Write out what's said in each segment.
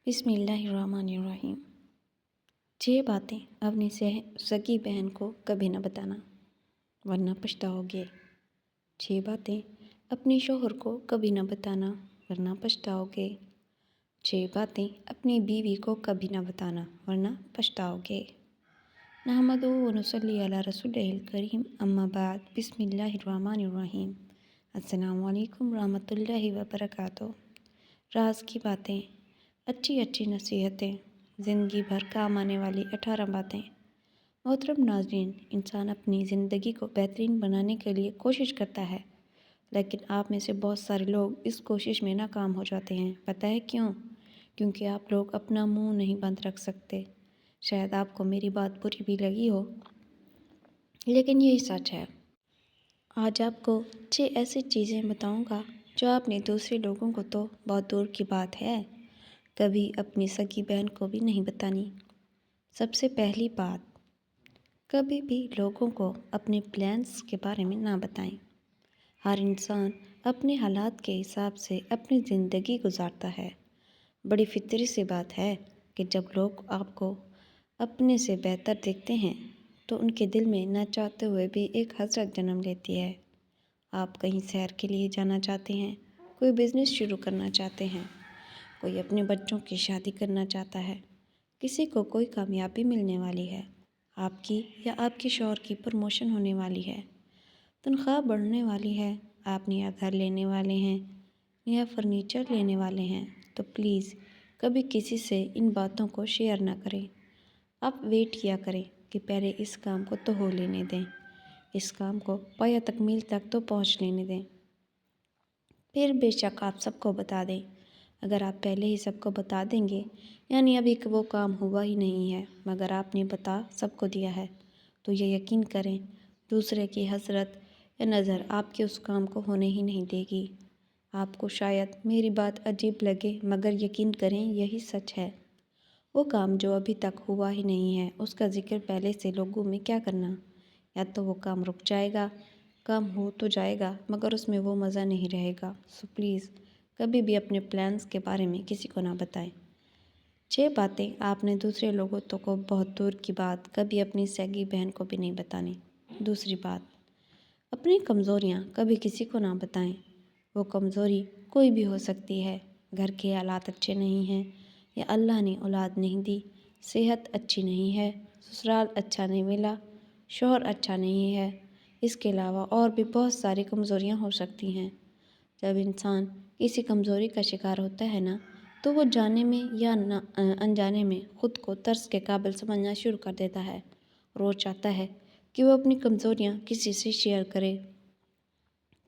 بسم اللہ الرحمن الرحیم۔ 6 باتیں اپنی سگی بہن کو کبھی نہ بتانا ورنہ پچھتاؤ گے۔ 6 باتیں اپنے شوہر کو کبھی نہ بتانا ورنہ پچھتاؤ گے۔ 6 باتیں اپنی بیوی کو کبھی نہ بتانا ورنہ پچھتاؤ گے۔ نحمدہ و نصلی علی رسولہ الکریم، اما بعد، بسم اللہ الرحمن الرحیم۔ السلام علیکم ورحمۃ اللہ وبرکاتہ۔ راز کی باتیں، اچھی نصیحتیں، زندگی بھر کام آنے والی 18 باتیں۔ محترم ناظرین، انسان اپنی زندگی کو بہترین بنانے کے لیے کوشش کرتا ہے، لیکن آپ میں سے بہت سارے لوگ اس کوشش میں ناکام ہو جاتے ہیں۔ پتہ ہے کیوں؟ کیونکہ آپ لوگ اپنا منہ نہیں بند رکھ سکتے۔ شاید آپ کو میری بات بری بھی لگی ہو، لیکن یہی سچ ہے۔ آج آپ کو 6 ایسی چیزیں بتاؤں گا جو آپ نے دوسرے لوگوں کو تو بہت دور کی بات ہے، کبھی اپنی سگی بہن کو بھی نہیں بتانی۔ سب سے پہلی بات، کبھی بھی لوگوں کو اپنے پلانس کے بارے میں نہ بتائیں۔ ہر انسان اپنے حالات کے حساب سے اپنی زندگی گزارتا ہے۔ بڑی فطری سی بات ہے کہ جب لوگ آپ کو اپنے سے بہتر دیکھتے ہیں تو ان کے دل میں نہ چاہتے ہوئے بھی ایک حسرت جنم لیتی ہے۔ آپ کہیں سیر کے لیے جانا چاہتے ہیں، کوئی بزنس شروع کرنا چاہتے ہیں، کوئی اپنے بچوں کی شادی کرنا چاہتا ہے، کسی کو کوئی کامیابی ملنے والی ہے، آپ کی یا آپ کے شوہر کی پروموشن ہونے والی ہے، تنخواہ بڑھنے والی ہے، آپ نیا گھر لینے والے ہیں، نیا فرنیچر لینے والے ہیں، تو پلیز کبھی کسی سے ان باتوں کو شیئر نہ کریں۔ آپ ویٹ کیا کریں کہ پہلے اس کام کو تو ہو لینے دیں، اس کام کو پایہ تکمیل تک تو پہنچ لینے دیں، پھر بے شک آپ سب کو بتا دیں۔ اگر آپ پہلے ہی سب کو بتا دیں گے، یعنی ابھی وہ کام ہوا ہی نہیں ہے مگر آپ نے بتا سب کو دیا ہے، تو یہ یقین کریں دوسرے کی حسرت یا نظر آپ کے اس کام کو ہونے ہی نہیں دے گی۔ آپ کو شاید میری بات عجیب لگے مگر یقین کریں یہی سچ ہے۔ وہ کام جو ابھی تک ہوا ہی نہیں ہے اس کا ذکر پہلے سے لوگوں میں کیا کرنا؟ یا تو وہ کام رک جائے گا، کام ہو تو جائے گا مگر اس میں وہ مزہ نہیں رہے گا۔ سو پلیز کبھی بھی اپنے پلانس کے بارے میں کسی کو نہ بتائیں۔ 6 باتیں آپ نے دوسرے لوگوں تو کو بہت دور کی بات، کبھی اپنی سگی بہن کو بھی نہیں بتانی۔ دوسری بات، اپنی کمزوریاں کبھی کسی کو نہ بتائیں۔ وہ کمزوری کوئی بھی ہو سکتی ہے، گھر کے حالات اچھے نہیں ہیں، یا اللہ نے اولاد نہیں دی، صحت اچھی نہیں ہے، سسرال اچھا نہیں ملا، شوہر اچھا نہیں ہے، اس کے علاوہ اور بھی بہت ساری کمزوریاں ہو سکتی ہیں۔ جب انسان کسی کمزوری کا شکار ہوتا ہے نا، تو وہ جانے میں یا انجانے میں خود کو ترس کے قابل سمجھنا شروع کر دیتا ہے، اور وہ چاہتا ہے کہ وہ اپنی کمزوریاں کسی سے شیئر کرے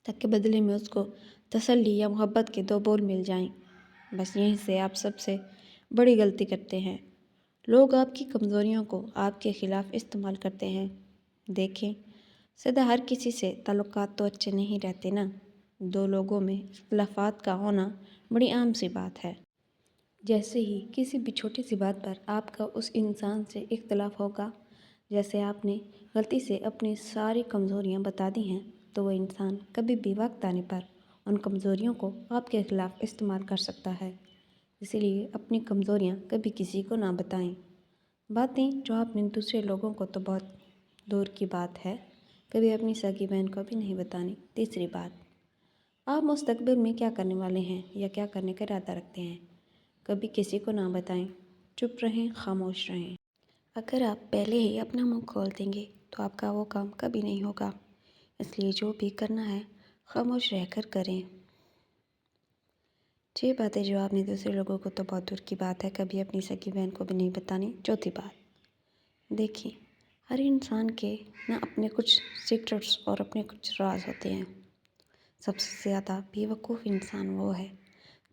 تاکہ بدلے میں اس کو تسلی یا محبت کے 2 بول مل جائیں۔ بس یہیں سے آپ سب سے بڑی غلطی کرتے ہیں۔ لوگ آپ کی کمزوریوں کو آپ کے خلاف استعمال کرتے ہیں۔ دیکھیں، سدا ہر کسی سے تعلقات تو اچھے نہیں رہتے نا۔ 2 لوگوں میں اختلافات کا ہونا بڑی عام سی بات ہے۔ جیسے ہی کسی بھی چھوٹی سی بات پر آپ کا اس انسان سے اختلاف ہوگا، جیسے آپ نے غلطی سے اپنی ساری کمزوریاں بتا دی ہیں، تو وہ انسان کبھی بھی وقت آنے پر ان کمزوریوں کو آپ کے خلاف استعمال کر سکتا ہے۔ اسی لیے اپنی کمزوریاں کبھی کسی کو نہ بتائیں۔ باتیں جو آپ نے دوسرے لوگوں کو تو بہت دور کی بات ہے، کبھی اپنی سگی بہن کو بھی نہیں بتانی۔ تیسری بات، آپ مستقبل میں کیا کرنے والے ہیں یا کیا کرنے کا ارادہ رکھتے ہیں، کبھی کسی کو نہ بتائیں۔ چپ رہیں، خاموش رہیں۔ اگر آپ پہلے ہی اپنا منہ کھول دیں گے تو آپ کا وہ کام کبھی نہیں ہوگا، اس لیے جو بھی کرنا ہے خاموش رہ کر کریں۔ 6 باتیں جو آپ نے دوسرے لوگوں کو تو بہت دور کی بات ہے، کبھی اپنی سگی بہن کو بھی نہیں بتانی۔ چوتھی بات، دیکھیں، ہر انسان کے نہ اپنے کچھ سیکرٹس اور اپنے کچھ راز ہوتے ہیں۔ سب سے زیادہ بے وقوف انسان وہ ہے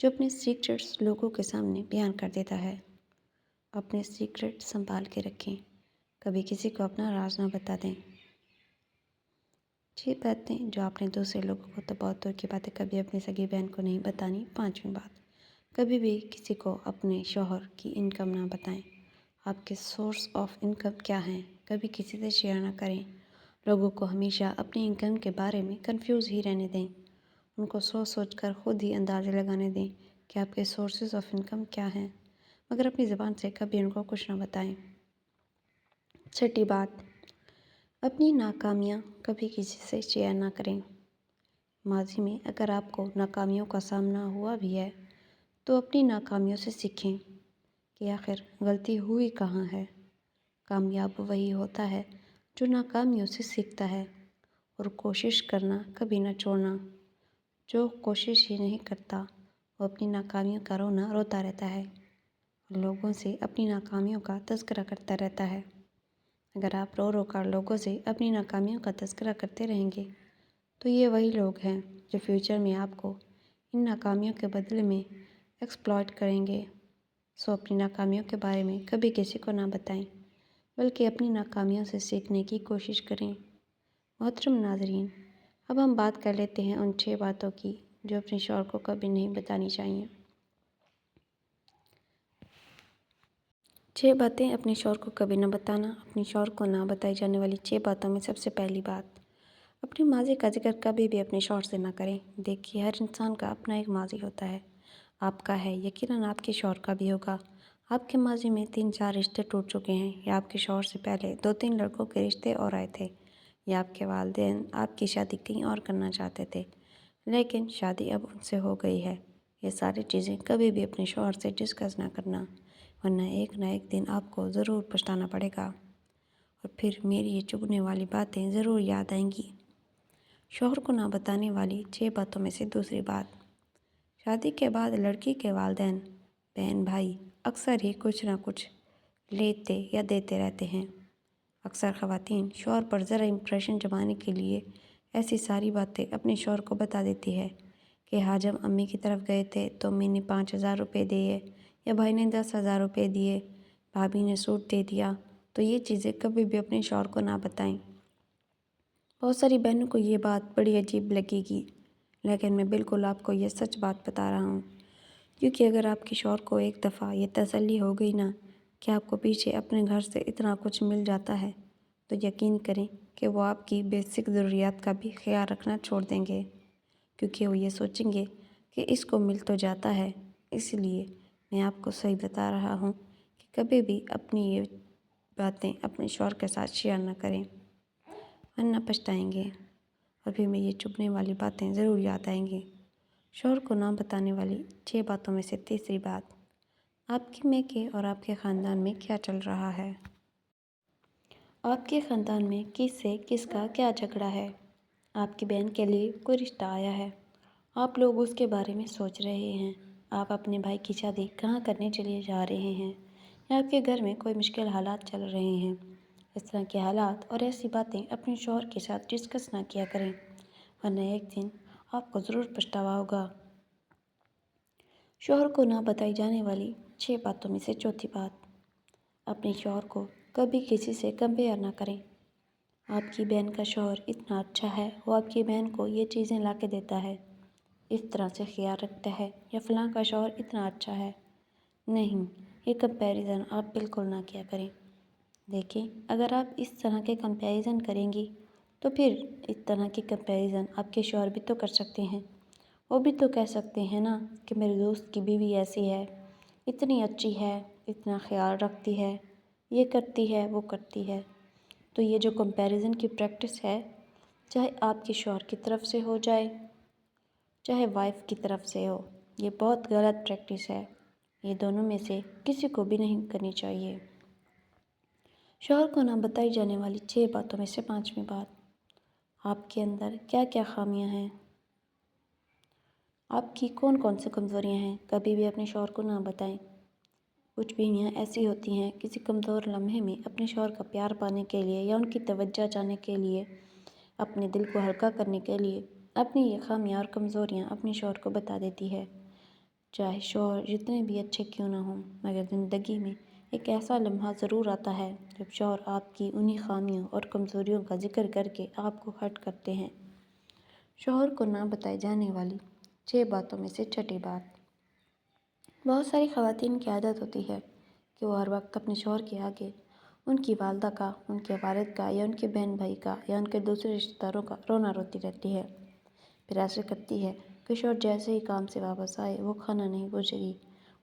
جو اپنے سیکرٹس لوگوں کے سامنے بیان کر دیتا ہے۔ اپنے سیکرٹ سنبھال کے رکھیں، کبھی کسی کو اپنا راز نہ بتا دیں۔ 6 باتیں جو آپ نے دوسرے لوگوں کو تو بہت دور کی باتیں، کبھی اپنی سگی بہن کو نہیں بتانی۔ 5ویں بات، کبھی بھی کسی کو اپنے شوہر کی انکم نہ بتائیں۔ آپ کے سورس آف انکم کیا ہیں، کبھی کسی سے شیئر نہ کریں۔ لوگوں کو ہمیشہ اپنی انکم کے بارے میں کنفیوز ہی رہنے دیں۔ ان کو سوچ سوچ کر خود ہی اندازے لگانے دیں کہ آپ کے سورسز آف انکم کیا ہیں۔ مگر اپنی زبان سے کبھی ان کو کچھ نہ بتائیں۔ چھٹی بات، اپنی ناکامیاں کبھی کسی سے شیئر نہ کریں۔ ماضی میں اگر آپ کو ناکامیوں کا سامنا ہوا بھی ہے تو اپنی ناکامیوں سے سیکھیں کہ آخر غلطی ہوئی کہاں ہے۔ کامیاب وہی ہوتا ہے جو ناکامیوں سے سیکھتا ہے، اور کوشش کرنا کبھی نہ چھوڑنا۔ جو کوشش ہی نہیں کرتا وہ اپنی ناکامیوں کا رونا روتا رہتا ہے اور لوگوں سے اپنی ناکامیوں کا تذکرہ کرتا رہتا ہے۔ اگر آپ رو رو کر لوگوں سے اپنی ناکامیوں کا تذکرہ کرتے رہیں گے تو یہ وہی لوگ ہیں جو فیوچر میں آپ کو ان ناکامیوں کے بدلے میں ایکسپلائٹ کریں گے۔ سو اپنی ناکامیوں کے بارے میں کبھی کسی کو نہ بتائیں، بلکہ اپنی ناکامیوں سے سیکھنے کی کوشش کریں۔ محترم ناظرین، اب ہم بات کر لیتے ہیں ان 6 باتوں کی جو اپنے شوہر کو کبھی نہیں بتانی چاہیے۔ 6 باتیں اپنے شوہر کو کبھی نہ بتانا۔ اپنے شوہر کو نہ بتائی جانے والی 6 باتوں میں سب سے پہلی بات، اپنی ماضی کا ذکر کبھی بھی اپنے شوہر سے نہ کریں۔ دیکھیے، ہر انسان کا اپنا ایک ماضی ہوتا ہے۔ آپ کا ہے، یقیناً آپ کے شوہر کا بھی ہوگا۔ آپ کے ماضی میں 3-4 رشتے ٹوٹ چکے ہیں، یا آپ کے شوہر سے پہلے 2-3 لڑکوں کے رشتے اور آئے تھے، یا آپ کے والدین آپ کی شادی کہیں اور کرنا چاہتے تھے لیکن شادی اب ان سے ہو گئی ہے۔ یہ ساری چیزیں کبھی بھی اپنے شوہر سے ڈسکس نہ کرنا، ورنہ ایک نہ ایک دن آپ کو ضرور پچھتانا پڑے گا، اور پھر میری یہ چبھنے والی باتیں ضرور یاد آئیں گی۔ شوہر کو نہ بتانے والی 6 باتوں میں سے دوسری بات، شادی کے بعد لڑکی کے والدین، بہن بھائی اکثر ہی کچھ نہ کچھ لیتے یا دیتے رہتے ہیں۔ اکثر خواتین شوہر پر ذرا امپریشن جمانے کے لیے ایسی ساری باتیں اپنے شوہر کو بتا دیتی ہے کہ ہاں، جب امی کی طرف گئے تھے تو امی نے 5,000 روپے دیے، یا بھائی نے 10,000 روپے دیے، بھابھی نے سوٹ دے دیا۔ تو یہ چیزیں کبھی بھی اپنے شوہر کو نہ بتائیں۔ بہت ساری بہنوں کو یہ بات بڑی عجیب لگے گی، لیکن میں بالکل آپ کو یہ سچ بات بتا رہا ہوں، کیونکہ اگر آپ کے شوہر کو ایک دفعہ یہ تسلی ہو گئی نا کہ آپ کو پیچھے اپنے گھر سے اتنا کچھ مل جاتا ہے، تو یقین کریں کہ وہ آپ کی بیسک ضروریات کا بھی خیال رکھنا چھوڑ دیں گے، کیونکہ وہ یہ سوچیں گے کہ اس کو مل تو جاتا ہے۔ اس لیے میں آپ کو صحیح بتا رہا ہوں کہ کبھی بھی اپنی یہ باتیں اپنے شوہر کے ساتھ شیئر نہ کریں، ورنہ پچھتائیں گے، اور پھر میں یہ چبھنے والی باتیں ضرور یاد آئیں گی۔ شوہر کو نہ بتانے والی 6 باتوں میں سے تیسری بات، آپ کے میکے اور آپ کے خاندان میں کیا چل رہا ہے۔ آپ کے خاندان میں کس سے کس کا کیا جھگڑا ہے۔ آپ کی بہن کے لیے کوئی رشتہ آیا ہے، آپ لوگ اس کے بارے میں سوچ رہے ہیں، آپ اپنے بھائی کی شادی کہاں کرنے چلے جا رہے ہیں، یا آپ کے گھر میں کوئی مشکل حالات چل رہے ہیں۔ اس طرح کے حالات اور ایسی باتیں اپنے شوہر کے ساتھ ڈسکس نہ کیا کریں، ورنہ ایک دن آپ کو ضرور پچھتاوا ہوگا۔ شوہر کو نہ بتائی جانے والی 6 باتوں میں سے چوتھی بات، اپنے شوہر کو کبھی کسی سے کمپیئر نہ کریں۔ آپ کی بہن کا شوہر اتنا اچھا ہے، وہ آپ کی بہن کو یہ چیزیں لا کے دیتا ہے، اس طرح سے خیال رکھتا ہے، یا فلاں کا شوہر اتنا اچھا ہے۔ نہیں، یہ کمپیریزن آپ بالکل نہ کیا کریں۔ دیکھیں، اگر آپ اس طرح کے کمپیریزن کریں گی تو پھر اس طرح کی کمپیریزن آپ کے شوہر بھی تو کر سکتے ہیں۔ وہ بھی تو کہہ سکتے ہیں نا کہ میرے دوست کی بیوی ایسی ہے، اتنی اچھی ہے، اتنا خیال رکھتی ہے، یہ کرتی ہے، وہ کرتی ہے۔ تو یہ جو کمپیریزن کی پریکٹس ہے، چاہے آپ کے شوہر کی طرف سے ہو جائے، چاہے وائف کی طرف سے ہو، یہ بہت غلط پریکٹس ہے۔ یہ دونوں میں سے کسی کو بھی نہیں کرنی چاہیے۔ شوہر کو نہ بتائی جانے والی 6 باتوں میں سے 5ویں بات، آپ کے اندر کیا کیا خامیاں ہیں، آپ کی کون کون سی کمزوریاں ہیں، کبھی بھی اپنے شوہر کو نہ بتائیں۔ کچھ بیویاں ایسی ہوتی ہیں، کسی کمزور لمحے میں اپنے شوہر کا پیار پانے کے لیے یا ان کی توجہ چاہنے کے لیے، اپنے دل کو ہلکا کرنے کے لیے اپنی یہ خامیاں اور کمزوریاں اپنے شوہر کو بتا دیتی ہے۔ چاہے شوہر جتنے بھی اچھے کیوں نہ ہوں، مگر زندگی میں ایک ایسا لمحہ ضرور آتا ہے جب شوہر آپ کی انہی خامیوں اور کمزوریوں کا ذکر کر کے آپ کو ہرٹ کرتے ہیں۔ شوہر کو نہ بتائی جانے والی 6 باتوں میں سے چھٹی بات، بہت ساری خواتین کی عادت ہوتی ہے کہ وہ ہر وقت اپنے شوہر کے آگے ان کی والدہ کا، ان کے والد کا، یا ان کے بہن بھائی کا، یا ان کے دوسرے رشتہ داروں کا رونا روتی رہتی ہے۔ پھر ایسے کرتی ہے کہ شوہر جیسے ہی کام سے واپس آئے وہ کھانا نہیں پوچھے گی،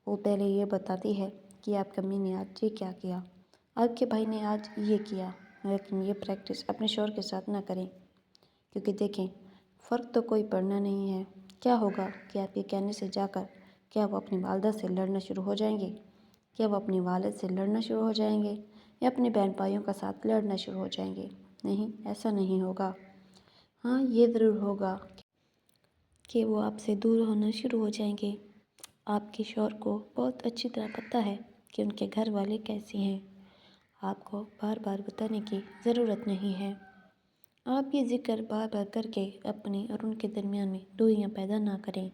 وہ پہلے یہ بتاتی ہے کہ آپ کی امی نے آج یہ کیا کیا، آپ کے بھائی نے آج یہ کیا، لیکن یہ پریکٹس اپنے شوہر کے ساتھ نہ کریں، کیونکہ دیکھیں فرق تو کوئی پڑنا نہیں ہے۔ کیا ہوگا کہ آپ کے کہنے سے جا کر کیا وہ اپنی والدہ سے لڑنا شروع ہو جائیں گے، کیا وہ اپنی والد سے لڑنا شروع ہو جائیں گے یا اپنے بہن بھائیوں کا ساتھ لڑنا شروع ہو جائیں گے؟ نہیں، ایسا نہیں ہوگا۔ ہاں، یہ ضرور ہوگا کہ وہ آپ سے دور ہونا شروع ہو جائیں گے۔ آپ کے شوہر کو بہت اچھی طرح پتہ ہے کہ ان کے گھر والے کیسے ہیں، آپ کو بار بار بتانے کی ضرورت نہیں ہے۔ آپ یہ ذکر بار بار کر کے اپنے اور ان کے درمیان میں دوریاں پیدا نہ کریں۔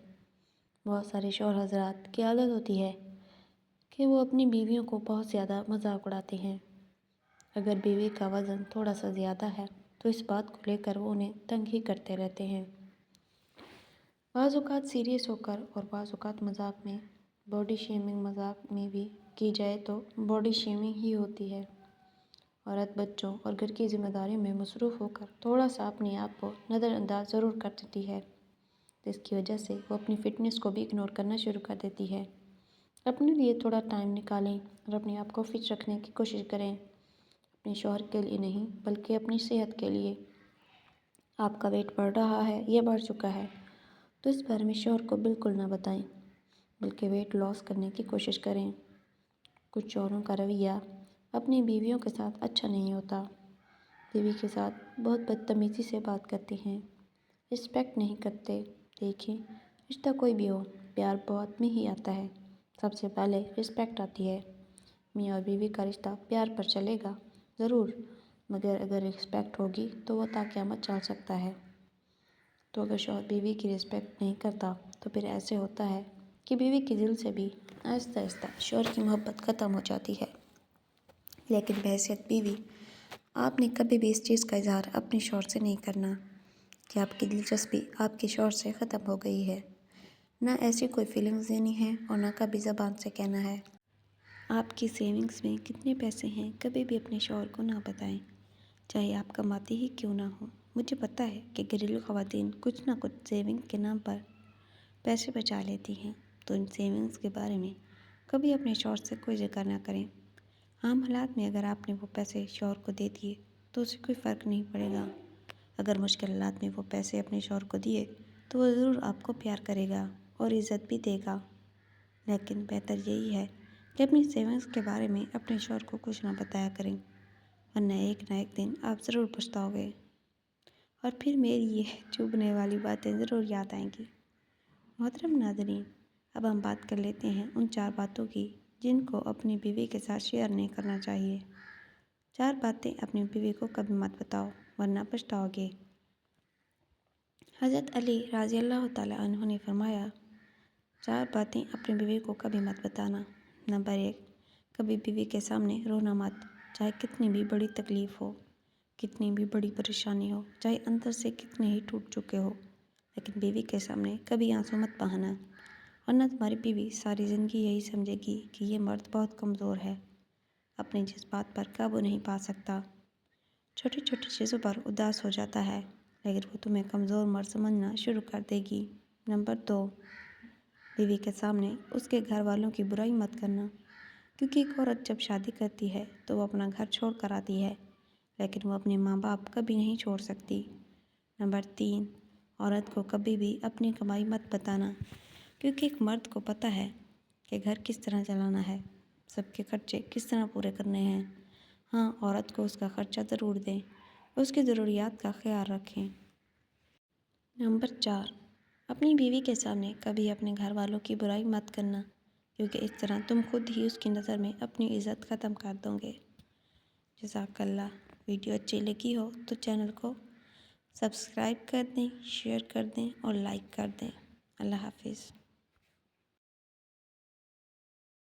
بہت سارے شوہر حضرات کی عادت ہوتی ہے کہ وہ اپنی بیویوں کو بہت زیادہ مذاق اڑاتے ہیں۔ اگر بیوی کا وزن تھوڑا سا زیادہ ہے تو اس بات کو لے کر وہ انہیں تنگ ہی کرتے رہتے ہیں۔ بعض اوقات سیریس ہو کر اور بعض اوقات مذاق میں، باڈی شیمنگ مذاق میں بھی کی جائے تو باڈی شیمنگ ہی ہوتی ہے۔ عورت بچوں اور گھر کی ذمہ داریوں میں مصروف ہو کر تھوڑا سا اپنے آپ کو نظر انداز ضرور کر دیتی ہے، جس کی وجہ سے وہ اپنی فٹنس کو بھی اگنور کرنا شروع کر دیتی ہے۔ اپنے لیے تھوڑا ٹائم نکالیں اور اپنے آپ کو فٹ رکھنے کی کوشش کریں، اپنے شوہر کے لیے نہیں بلکہ اپنی صحت کے لیے۔ آپ کا ویٹ بڑھ رہا ہے یا بڑھ چکا ہے تو اس بارے میں شوہر کو بالکل نہ بتائیں، بلکہ ویٹ لاس کرنے کی کوشش کریں۔ کچھ شوہروں کا رویہ اپنی بیویوں کے ساتھ اچھا نہیں ہوتا، بیوی کے ساتھ بہت بدتمیزی سے بات کرتے ہیں، رسپیکٹ نہیں کرتے۔ دیکھیں، رشتہ کوئی بھی ہو، پیار بہت میں ہی آتا ہے، سب سے پہلے رسپیکٹ آتی ہے۔ میاں اور بیوی کا رشتہ پیار پر چلے گا ضرور، مگر اگر رسپیکٹ ہوگی تو وہ تا قیامت چل سکتا ہے۔ تو اگر شوہر بیوی کی رسپیکٹ نہیں کرتا تو پھر ایسے ہوتا ہے کہ بیوی کے دل سے بھی آہستہ آہستہ شوہر کی محبت ختم ہو جاتی ہے۔ لیکن بحیثیت بیوی آپ نے کبھی بھی اس چیز کا اظہار اپنے شوہر سے نہیں کرنا کہ آپ کی دلچسپی آپ کے شوہر سے ختم ہو گئی ہے، نہ ایسی کوئی فیلنگز دینی ہے اور نہ کبھی زبان سے کہنا ہے۔ آپ کی سیونگز میں کتنے پیسے ہیں کبھی بھی اپنے شوہر کو نہ بتائیں، چاہے آپ کماتے ہی کیوں نہ ہو۔ مجھے پتہ ہے کہ گھریلو خواتین کچھ نہ کچھ سیونگ کے نام پر پیسے بچا لیتی ہیں، تو ان سیونگز کے بارے میں کبھی اپنے شوہر سے کوئی ذکر نہ کریں۔ عام حالات میں اگر آپ نے وہ پیسے شوہر کو دے دیے تو اسے کوئی فرق نہیں پڑے گا۔ اگر مشکل حالات میں وہ پیسے اپنے شوہر کو دیے تو وہ ضرور آپ کو پیار کرے گا اور عزت بھی دے گا۔ لیکن بہتر یہی ہے کہ اپنی سیونگز کے بارے میں اپنے شوہر کو کچھ نہ بتایا کریں، ورنہ ایک نہ ایک دن آپ ضرور پچھتاؤ گے اور پھر میری یہ چبھنے والی باتیں ضرور یاد آئیں گی۔ محترم ناظرین، اب ہم بات کر لیتے ہیں ان 4 باتوں کی جن کو اپنی بیوی کے ساتھ شیئر نہیں کرنا چاہیے۔ 4 باتیں اپنی بیوی کو کبھی مت بتاؤ ورنہ پچھتاؤ گے۔ حضرت علی رضی اللہ تعالیٰ عنہ نے فرمایا، 4 باتیں اپنی بیوی کو کبھی مت بتانا۔ نمبر 1، کبھی بیوی کے سامنے رونا مت، چاہے کتنی بھی بڑی تکلیف ہو، کتنی بھی بڑی پریشانی ہو، چاہے اندر سے کتنے ہی ٹوٹ چکے ہو، لیکن بیوی کے سامنے کبھی آنسو مت بہانا، ورنہ تمہاری بیوی ساری زندگی یہی سمجھے گی کہ یہ مرد بہت کمزور ہے، اپنے جذبات پر قابو نہیں پا سکتا، چھوٹی چھوٹی چیزوں پر اداس ہو جاتا ہے، لیکن وہ تمہیں کمزور مرد سمجھنا شروع کر دے گی۔ نمبر 2، بیوی کے سامنے اس کے گھر والوں کی برائی مت کرنا، کیونکہ ایک عورت جب شادی کرتی ہے تو وہ اپنا گھر چھوڑ کر آتی ہے، لیکن وہ اپنے ماں باپ کبھی نہیں چھوڑ سکتی۔ نمبر 3، عورت کو کبھی بھی اپنی کمائی مت بتانا، کیونکہ ایک مرد کو پتہ ہے کہ گھر کس طرح چلانا ہے، سب کے خرچے کس طرح پورے کرنے ہیں۔ ہاں، عورت کو اس کا خرچہ ضرور دیں، اس کی ضروریات کا خیال رکھیں۔ نمبر 4، اپنی بیوی کے سامنے کبھی اپنے گھر والوں کی برائی مت کرنا، کیونکہ اس طرح تم خود ہی اس کی نظر میں اپنی عزت ختم کر دو گے۔ جزاک اللہ۔ ویڈیو اچھی لگی ہو تو چینل کو سبسکرائب کر دیں، شیئر کر دیں اور لائک کر دیں۔ اللہ حافظ۔